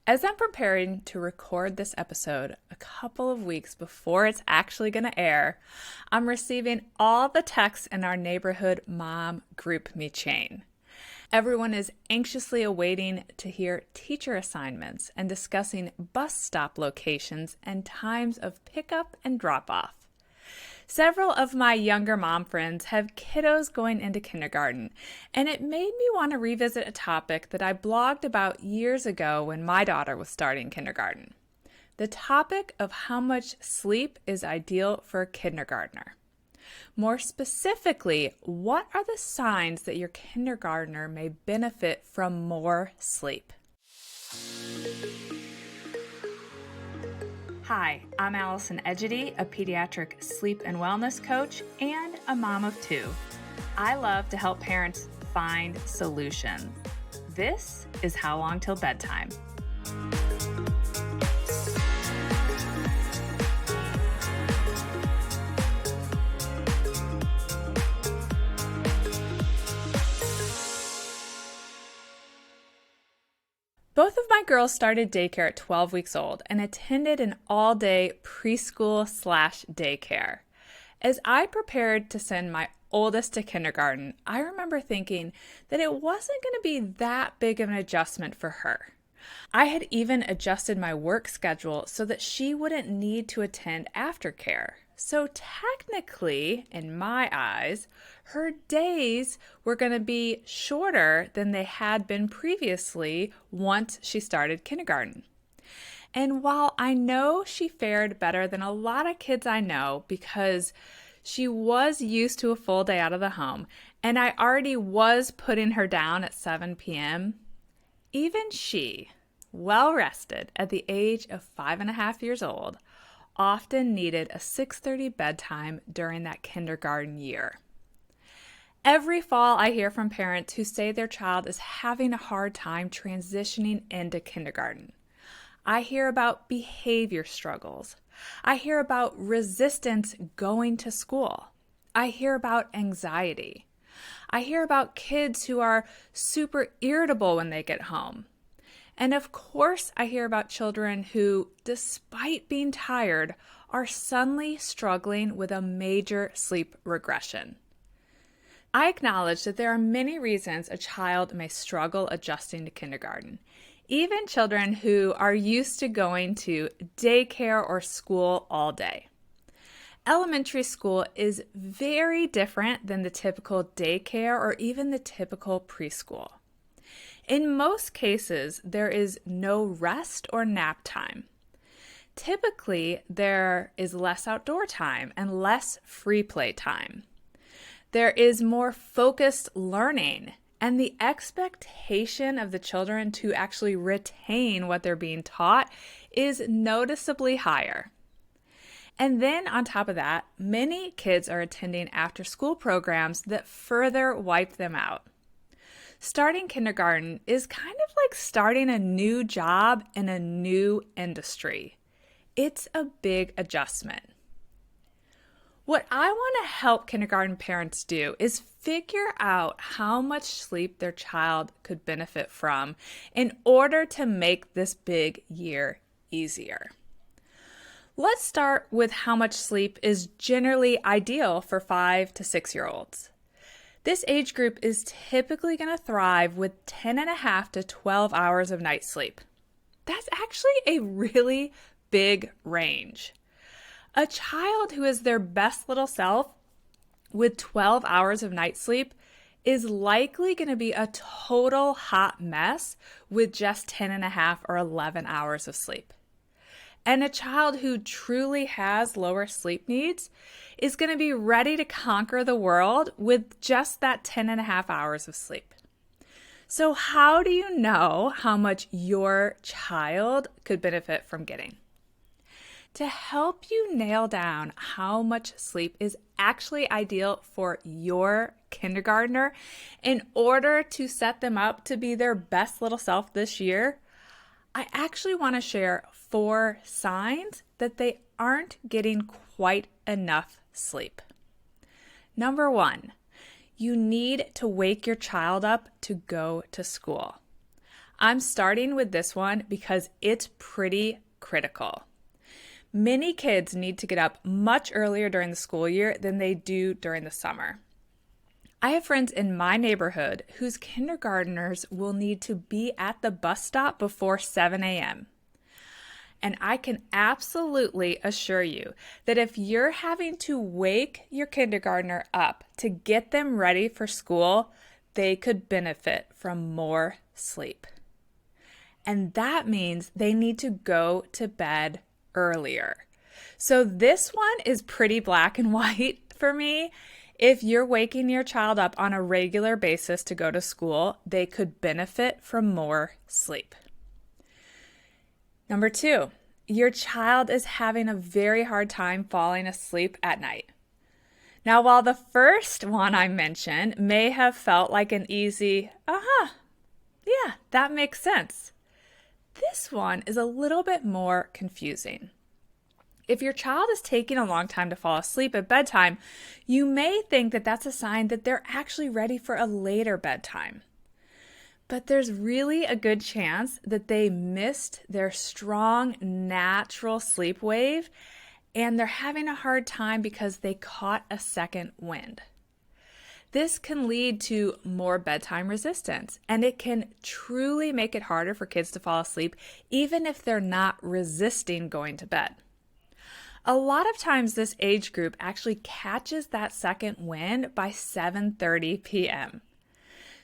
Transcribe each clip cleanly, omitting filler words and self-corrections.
As I'm preparing to record this episode a couple of weeks before it's actually going to air, I'm receiving all the texts in our neighborhood mom group me chain. Everyone is anxiously awaiting to hear teacher assignments and discussing bus stop locations and times of pickup and drop-off. Several of my younger mom friends have kiddos going into kindergarten, and it made me want to revisit a topic that I blogged about years ago when my daughter was starting kindergarten. The topic of how much sleep is ideal for a kindergartner. More specifically, what are the signs that your kindergartner may benefit from more sleep? Hi, I'm Allison, a pediatric sleep and wellness coach and a mom of two. I love to help parents find solutions. This is How Long Till Bedtime. Both of my girls started daycare at 12 weeks old and attended an all-day preschool/daycare. As I prepared to send my oldest to kindergarten, I remember thinking that it wasn't going to be that big of an adjustment for her. I had even adjusted my work schedule so that she wouldn't need to attend aftercare. So technically, in my eyes, her days were going to be shorter than they had been previously once she started kindergarten. And while I know she fared better than a lot of kids I know because she was used to a full day out of the home, and I already was putting her down at 7 p.m., even she, well rested at the age of 5.5 years old, often needed a 6:30 bedtime during that kindergarten year. Every fall, I hear from parents who say their child is having a hard time transitioning into kindergarten. I hear about behavior struggles. I hear about resistance going to school. I hear about anxiety. I hear about kids who are super irritable when they get home. And of course, I hear about children who, despite being tired, are suddenly struggling with a major sleep regression. I acknowledge that there are many reasons a child may struggle adjusting to kindergarten, even children who are used to going to daycare or school all day. Elementary school is very different than the typical daycare or even the typical preschool. In most cases, there is no rest or nap time. Typically, there is less outdoor time and less free play time. There is more focused learning, and the expectation of the children to actually retain what they're being taught is noticeably higher. And then on top of that, many kids are attending after-school programs that further wipe them out. Starting kindergarten is kind of like starting a new job in a new industry. It's a big adjustment. What I want to help kindergarten parents do is figure out how much sleep their child could benefit from in order to make this big year easier. Let's start with how much sleep is generally ideal for 5 to 6-year-olds. This age group is typically going to thrive with 10.5 to 12 hours of night sleep. That's actually a really big range. A child who is their best little self with 12 hours of night sleep is likely going to be a total hot mess with just 10.5 or 11 hours of sleep. And a child who truly has lower sleep needs is going to be ready to conquer the world with just that 10.5 hours of sleep. So how do you know how much your child could benefit from getting? To help you nail down how much sleep is actually ideal for your kindergartner in order to set them up to be their best little self this year, I actually want to share 4 signs that they aren't getting quite enough sleep. Number 1, you need to wake your child up to go to school. I'm starting with this one because it's pretty critical. Many kids need to get up much earlier during the school year than they do during the summer. I have friends in my neighborhood whose kindergartners will need to be at the bus stop before 7 a.m. And I can absolutely assure you that if you're having to wake your kindergartner up to get them ready for school, they could benefit from more sleep. And that means they need to go to bed earlier. So this one is pretty black and white for me. If you're waking your child up on a regular basis to go to school, they could benefit from more sleep. Number 2, your child is having a very hard time falling asleep at night. Now, while the first one I mentioned may have felt like an easy, yeah, that makes sense, this one is a little bit more confusing. If your child is taking a long time to fall asleep at bedtime, you may think that that's a sign that they're actually ready for a later bedtime. But there's really a good chance that they missed their strong natural sleep wave and they're having a hard time because they caught a second wind. This can lead to more bedtime resistance, and it can truly make it harder for kids to fall asleep even if they're not resisting going to bed. A lot of times this age group actually catches that second wind by 7:30 p.m.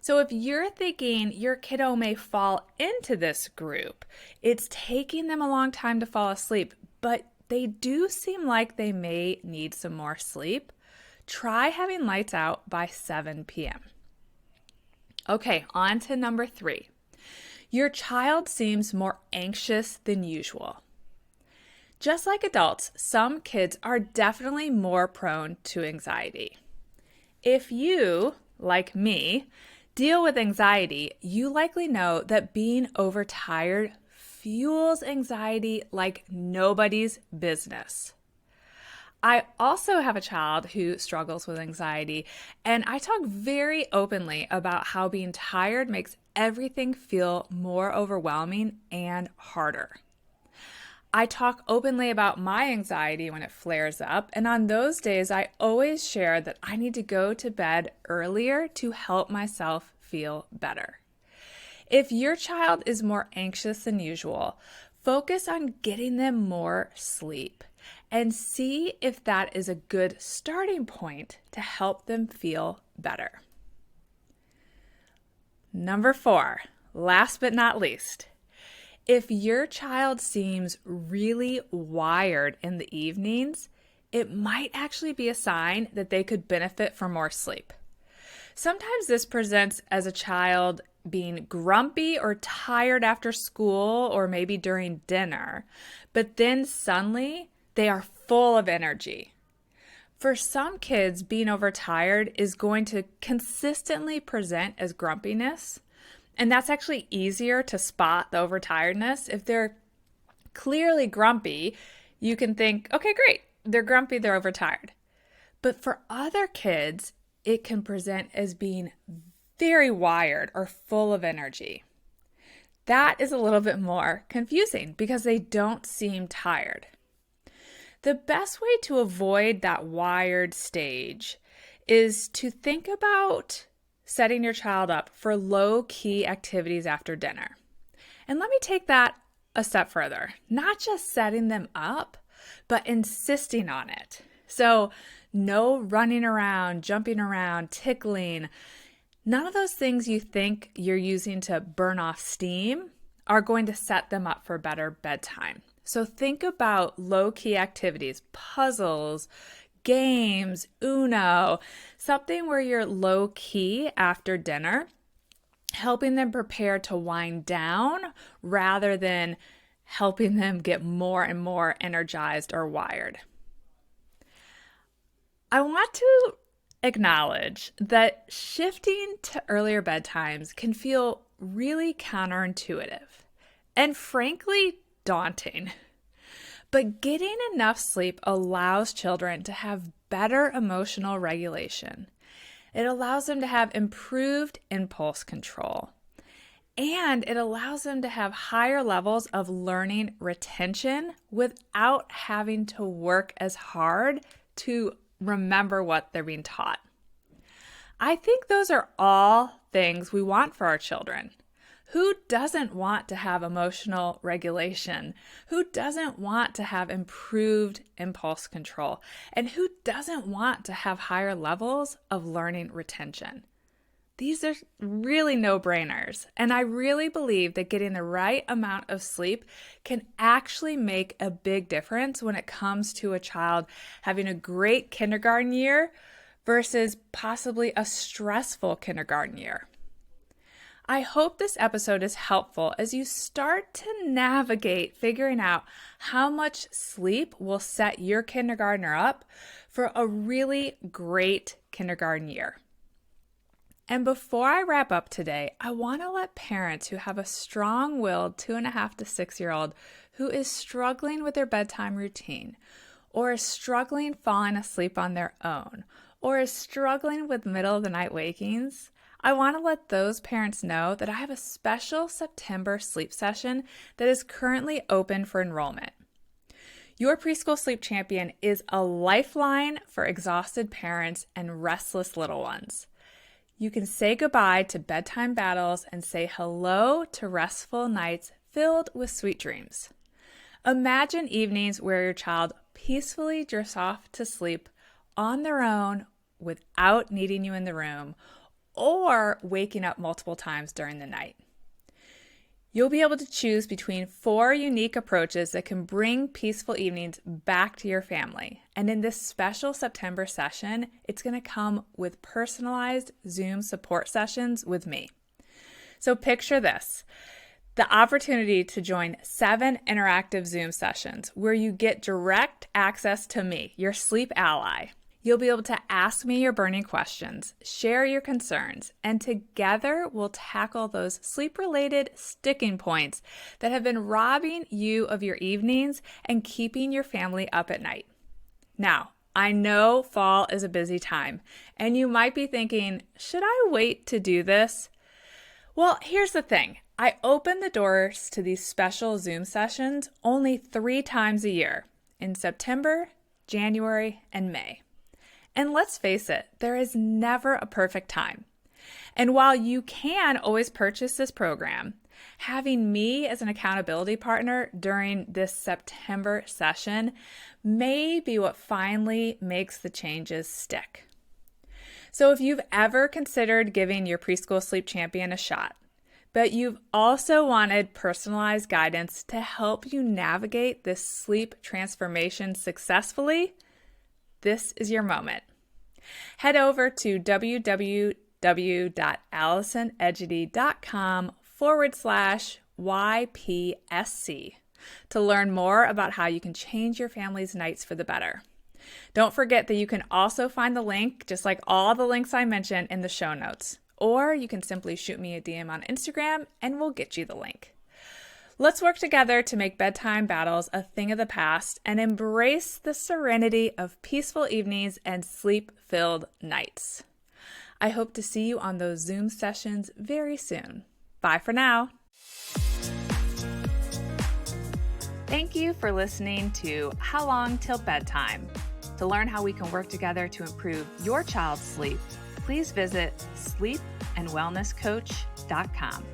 So if you're thinking your kiddo may fall into this group, it's taking them a long time to fall asleep, but they do seem like they may need some more sleep, try having lights out by 7 p.m. Okay, on to number 3. Your child seems more anxious than usual. Just like adults, some kids are definitely more prone to anxiety. If you, like me, deal with anxiety, you likely know that being overtired fuels anxiety like nobody's business. I also have a child who struggles with anxiety, and I talk very openly about how being tired makes everything feel more overwhelming and harder. I talk openly about my anxiety when it flares up, and on those days, I always share that I need to go to bed earlier to help myself feel better. If your child is more anxious than usual, focus on getting them more sleep and see if that is a good starting point to help them feel better. Number 4, last but not least. If your child seems really wired in the evenings, it might actually be a sign that they could benefit from more sleep. Sometimes this presents as a child being grumpy or tired after school or maybe during dinner, but then suddenly they are full of energy. For some kids, being overtired is going to consistently present as grumpiness. And that's actually easier to spot the overtiredness. If they're clearly grumpy, you can think, okay, great, they're grumpy, they're overtired. But for other kids, it can present as being very wired or full of energy. That is a little bit more confusing because they don't seem tired. The best way to avoid that wired stage is to think about setting your child up for low-key activities after dinner. And let me take that a step further. Not just setting them up, but insisting on it. So no running around, jumping around, tickling. None of those things you think you're using to burn off steam are going to set them up for a better bedtime. So think about low-key activities, puzzles, games, Uno, something where you're low key after dinner, helping them prepare to wind down rather than helping them get more and more energized or wired. I want to acknowledge that shifting to earlier bedtimes can feel really counterintuitive and frankly daunting. But getting enough sleep allows children to have better emotional regulation. It allows them to have improved impulse control. And it allows them to have higher levels of learning retention without having to work as hard to remember what they're being taught. I think those are all things we want for our children. Who doesn't want to have emotional regulation? Who doesn't want to have improved impulse control? And who doesn't want to have higher levels of learning retention? These are really no-brainers, and I really believe that getting the right amount of sleep can actually make a big difference when it comes to a child having a great kindergarten year versus possibly a stressful kindergarten year. I hope this episode is helpful as you start to navigate figuring out how much sleep will set your kindergartner up for a really great kindergarten year. And before I wrap up today, I want to let parents who have a strong-willed 2.5 to 6-year-old who is struggling with their bedtime routine, or is struggling falling asleep on their own, or is struggling with middle-of-the-night wakings, I want to let those parents know that I have a special September sleep session that is currently open for enrollment. Your Preschool Sleep Champion is a lifeline for exhausted parents and restless little ones. You can say goodbye to bedtime battles and say hello to restful nights filled with sweet dreams. Imagine evenings where your child peacefully drifts off to sleep on their own without needing you in the room or waking up multiple times during the night. You'll be able to choose between 4 unique approaches that can bring peaceful evenings back to your family. And in this special September session, it's going to come with personalized Zoom support sessions with me. So picture this: the opportunity to join 7 interactive Zoom sessions where you get direct access to me, your sleep ally. You'll be able to ask me your burning questions, share your concerns, and together we'll tackle those sleep-related sticking points that have been robbing you of your evenings and keeping your family up at night. Now, I know fall is a busy time, and you might be thinking, should I wait to do this? Well, here's the thing. I open the doors to these special Zoom sessions only 3 times a year, in September, January, and May. And let's face it, there is never a perfect time. And while you can always purchase this program, having me as an accountability partner during this September session may be what finally makes the changes stick. So if you've ever considered giving your Preschool Sleep Champion a shot, but you've also wanted personalized guidance to help you navigate this sleep transformation successfully, this is your moment. Head over to www.allisonedgedy.com/YPSC to learn more about how you can change your family's nights for the better. Don't forget that you can also find the link, just like all the links I mentioned, in the show notes. Or you can simply shoot me a DM on Instagram and we'll get you the link. Let's work together to make bedtime battles a thing of the past and embrace the serenity of peaceful evenings and sleep-filled nights. I hope to see you on those Zoom sessions very soon. Bye for now. Thank you for listening to How Long Till Bedtime. To learn how we can work together to improve your child's sleep, please visit sleepandwellnesscoach.com.